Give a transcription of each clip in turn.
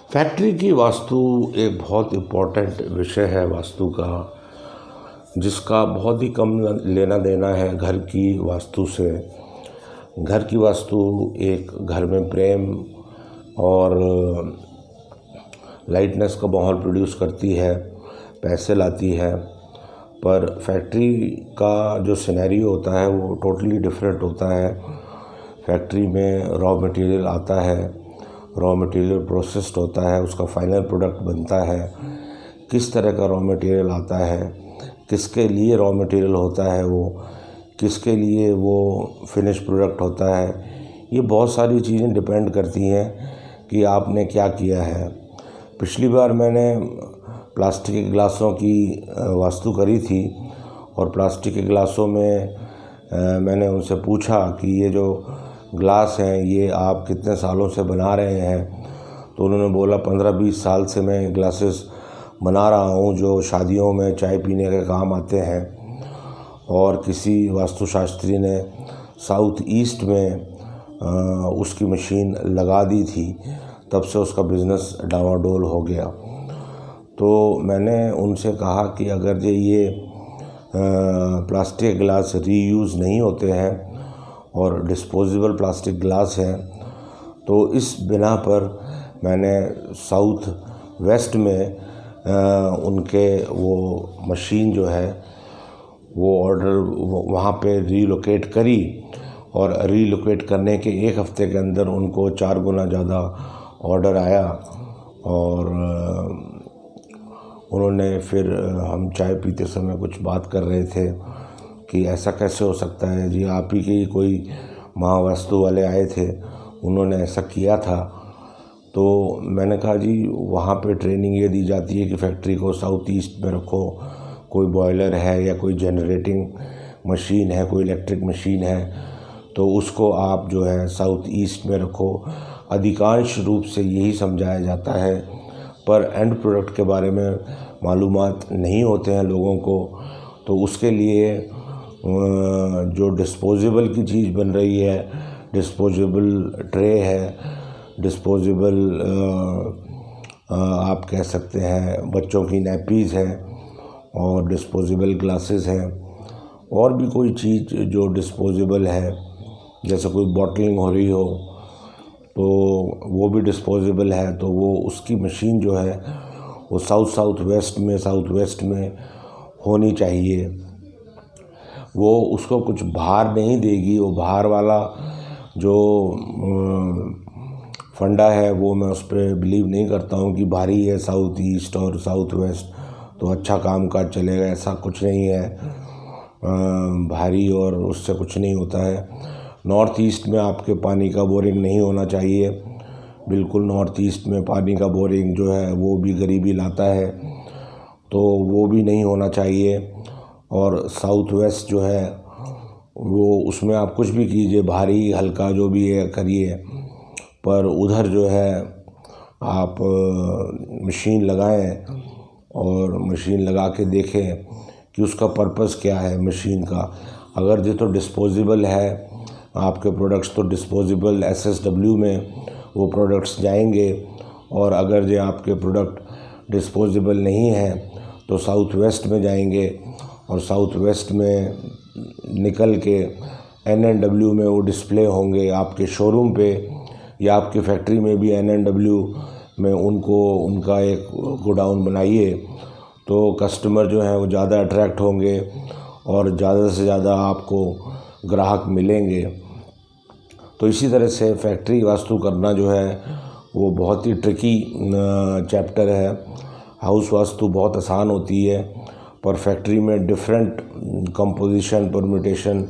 Factory की वास्तु एक बहुत इम्पोर्टेंट विषय है वास्तु का, जिसका बहुत ही कम लेना देना है घर की वास्तु से। घर की वास्तु एक घर में प्रेम और लाइटनेस का माहौल प्रोड्यूस करती है, पैसे लाती है। पर फैक्ट्री का जो सिनेरियो होता है वो टोटली डिफरेंट होता है। फैक्ट्री में रॉ मटेरियल आता है, रॉ मटेरियल प्रोसेस्ड होता है, उसका फाइनल प्रोडक्ट बनता है। किस तरह का रॉ मटेरियल आता है, किसके लिए रॉ मटेरियल होता है, वो किसके लिए वो फिनिश प्रोडक्ट होता है, ये बहुत सारी चीज़ें डिपेंड करती हैं कि आपने क्या किया है। पिछली बार मैंने प्लास्टिक के गिलासों की वास्तु करी थी और प्लास्टिक के गिलासों में मैंने उनसे पूछा कि ये जो ग्लास हैं ये आप कितने सालों से बना रहे हैं। तो उन्होंने बोला 15-20 साल से मैं ग्लासेस बना रहा हूँ जो शादियों में चाय पीने के काम आते हैं। और किसी वास्तुशास्त्री ने साउथ ईस्ट में उसकी मशीन लगा दी थी, तब से उसका बिज़नेस डावाडोल हो गया। तो मैंने उनसे कहा कि अगर ये प्लास्टिक गिलास रीयूज़ नहीं होते हैं और डिस्पोजेबल प्लास्टिक गिलास हैं, तो इस बिना पर मैंने साउथ वेस्ट में उनके वो मशीन जो है वो ऑर्डर वहाँ पे रीलोकेट करी और रीलोकेट करने के एक हफ़्ते के अंदर उनको 4 गुना ज़्यादा ऑर्डर आया। और उन्होंने फिर हम चाय पीते समय कुछ बात कर रहे थे कि ऐसा कैसे हो सकता है जी, आप ही के कोई महावास्तु वाले आए थे, उन्होंने ऐसा किया था। तो मैंने कहा जी वहाँ पे ट्रेनिंग ये दी जाती है कि फैक्ट्री को साउथ ईस्ट में रखो, कोई बॉयलर है या कोई जनरेटिंग मशीन है, कोई इलेक्ट्रिक मशीन है, तो उसको आप जो है साउथ ईस्ट में रखो। अधिकांश रूप से यही समझाया जाता है, पर एंड प्रोडक्ट के बारे में मालूमात नहीं होते हैं लोगों को। तो उसके लिए जो डिस्पोजेबल की चीज़ बन रही है, डिस्पोजेबल ट्रे है, डिस्पोजेबल आप कह सकते हैं बच्चों की नैपीज़ हैं और डिस्पोजेबल ग्लासेस हैं, और भी कोई चीज़ जो डिस्पोजेबल है, जैसे कोई बॉटलिंग हो रही हो तो वो भी डिस्पोजेबल है। तो वो उसकी मशीन जो है वो साउथ वेस्ट में होनी चाहिए। वो उसको कुछ भार नहीं देगी। वो भार वाला जो फंडा है वो मैं उस पर बिलीव नहीं करता हूँ कि भारी है साउथ ईस्ट और साउथ वेस्ट तो अच्छा काम काज चलेगा, ऐसा कुछ नहीं है। भारी और उससे कुछ नहीं होता है। नॉर्थ ईस्ट में आपके पानी का बोरिंग नहीं होना चाहिए, बिल्कुल। नॉर्थ ईस्ट में पानी का बोरिंग जो है वो भी गरीबी लाता है, तो वो भी नहीं होना चाहिए। और साउथ वेस्ट जो है वो उसमें आप कुछ भी कीजिए, भारी हल्का जो भी है करिए, पर उधर जो है आप मशीन लगाएं और मशीन लगा के देखें कि उसका पर्पस क्या है मशीन का। अगर ये तो डिस्पोजेबल है आपके प्रोडक्ट्स, तो डिस्पोजेबल SSW में वो प्रोडक्ट्स जाएंगे। और अगर ये आपके प्रोडक्ट डिस्पोजेबल नहीं है तो साउथ वेस्ट में जाएंगे और साउथ वेस्ट में निकल के NNW में वो डिस्प्ले होंगे आपके शोरूम पे, या आपकी फैक्ट्री में भी NNW में उनको उनका एक गोडाउन बनाइए, तो कस्टमर जो है वो ज़्यादा अट्रैक्ट होंगे और ज़्यादा से ज़्यादा आपको ग्राहक मिलेंगे। तो इसी तरह से फैक्ट्री वास्तु करना जो है वो बहुत ही ट्रिकी चैप्टर है। हाउस वास्तु बहुत आसान होती है, पर फैक्ट्री में डिफरेंट कंपोजिशन परम्यूटेशन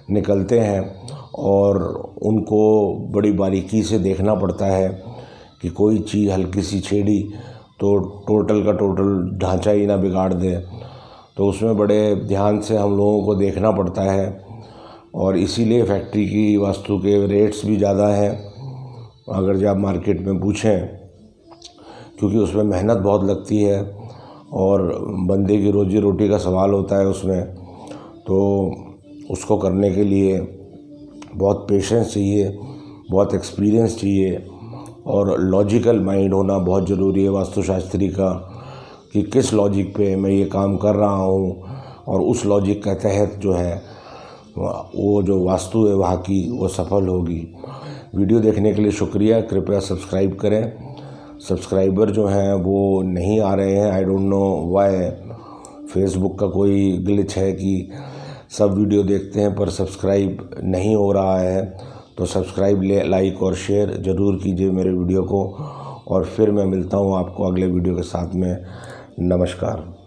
निकलते हैं और उनको बड़ी बारीकी से देखना पड़ता है कि कोई चीज़ हल्की सी छेड़ी तो टोटल का टोटल ढांचा ही ना बिगाड़ दे। तो उसमें बड़े ध्यान से हम लोगों को देखना पड़ता है, और इसीलिए फैक्ट्री की वास्तु के रेट्स भी ज़्यादा हैं अगर जब आप मार्केट में पूछें, क्योंकि उसमें मेहनत बहुत लगती है और बंदे की रोजी रोटी का सवाल होता है उसमें। तो उसको करने के लिए बहुत पेशेंस चाहिए, बहुत एक्सपीरियंस चाहिए और लॉजिकल माइंड होना बहुत ज़रूरी है वास्तुशास्त्री का, कि किस लॉजिक पे मैं ये काम कर रहा हूँ और उस लॉजिक के तहत जो है वो जो वास्तु है वहाँ की वो सफल होगी। वीडियो देखने के लिए शुक्रिया। कृपया सब्सक्राइब करें। सब्सक्राइबर जो हैं वो नहीं आ रहे हैं, I don't know why. Facebook का कोई ग्लिच है कि सब वीडियो देखते हैं पर सब्सक्राइब नहीं हो रहा है। तो सब्सक्राइब, लाइक और शेयर ज़रूर कीजिए मेरे वीडियो को। और फिर मैं मिलता हूँ आपको अगले वीडियो के साथ में। नमस्कार।